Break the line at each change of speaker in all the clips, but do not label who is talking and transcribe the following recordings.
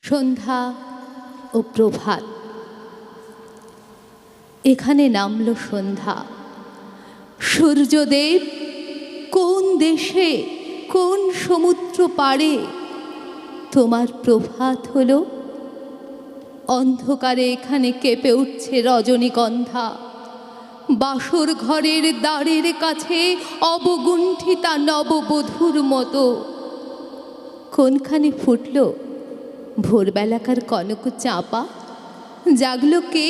সন্ধ্যা ও প্রভাত। এখানে নামল সন্ধ্যা। সূর্যদেব কোন দেশে, কোন সমুদ্র পাড়ে তোমার প্রভাত হলো? অন্ধকারে এখানে কেঁপে উঠছে রজনীগন্ধা। বাসর ঘরের দ্বারের কাছে অবগুণ্ঠিতা নববধূর মতো। কোনখানে ফুটল ভোরবেলাকার কনক চাঁপা? জাগলো কে?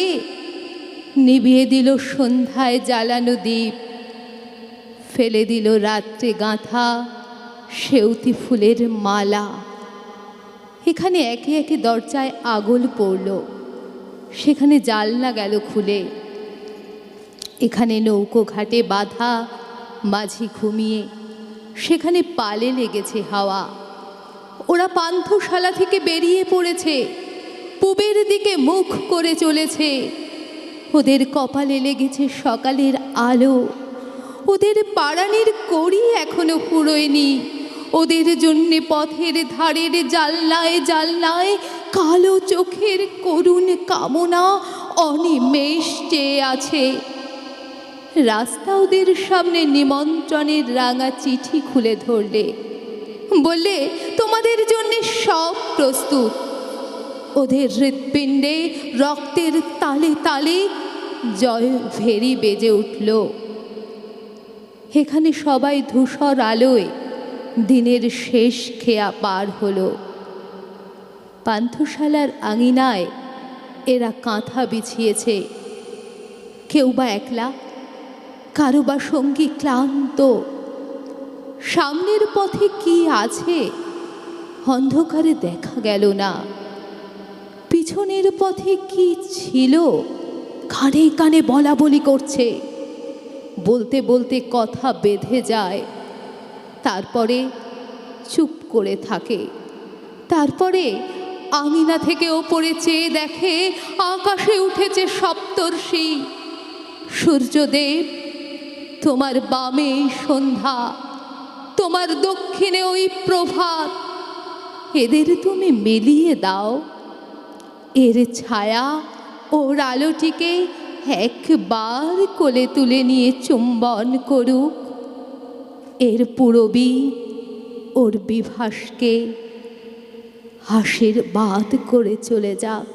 নিভিয়ে দিল সন্ধ্যায় জ্বালানো দ্বীপ, ফেলে দিল রাত্রে গাঁথা সেউতি ফুলের মালা। এখানে একে একে দরজায় আগল পড়ল, সেখানে জালনা গেল খুলে। এখানে নৌকো ঘাটে বাঁধা মাঝি ঘুমিয়ে, সেখানে পালে লেগেছে হাওয়া। ওরা পান্থশালা থেকে বেরিয়ে পড়েছে, পূবের দিকে মুখ করে চলেছে। ওদের কপালে লেগেছে সকালের আলো, ওদের পাড়ানির কড়ি এখনো ফুরোয়নি। ওদের জন্যে পথের ধারের জালনায় জালনায় কালো চোখের করুণ কামনা অনিমেষ চেয়ে আছে। রাস্তা ওদের সামনে নিমন্ত্রণের রাঙা চিঠি খুলে ধরলে, বললে তোমাদের জন্য সব প্রস্তুত। ওদের হৃৎপিণ্ডে রক্তের তালে তালে জয় ভেরি বেজে উঠল। এখানে সবাই ধূসর আলোয় দিনের শেষ খেয়া পার হলো। পান্থশালার আঙিনায় এরা কাঁথা বিছিয়েছে, কেউ বা একলা, কারো বা সঙ্গী ক্লান্ত। সামনের পথে কি আছে অন্ধকারে দেখা গেল না, পিছনের পথে কি ছিল কানে কানে বলা বলি করছে। বলতে বলতে কথা বেঁধে যায়, তারপরে চুপ করে থাকে। তারপরে আঙিনা থেকে ওপরে চেয়ে দেখে আকাশে উঠেছে সপ্তর্ষি। সূর্যদেব, তোমার বামে সন্ধ্যা, তোমার দক্ষিণে ওই প্রভাত। এদের তুমি মিলিয়ে দাও, এর ছায়া ওর আলোটিকে একবার কোলে তুলে নিয়ে চুম্বন করুক। এর পূরবী ওর বিভাসকে আশীর্বাদ করে চলে যাক।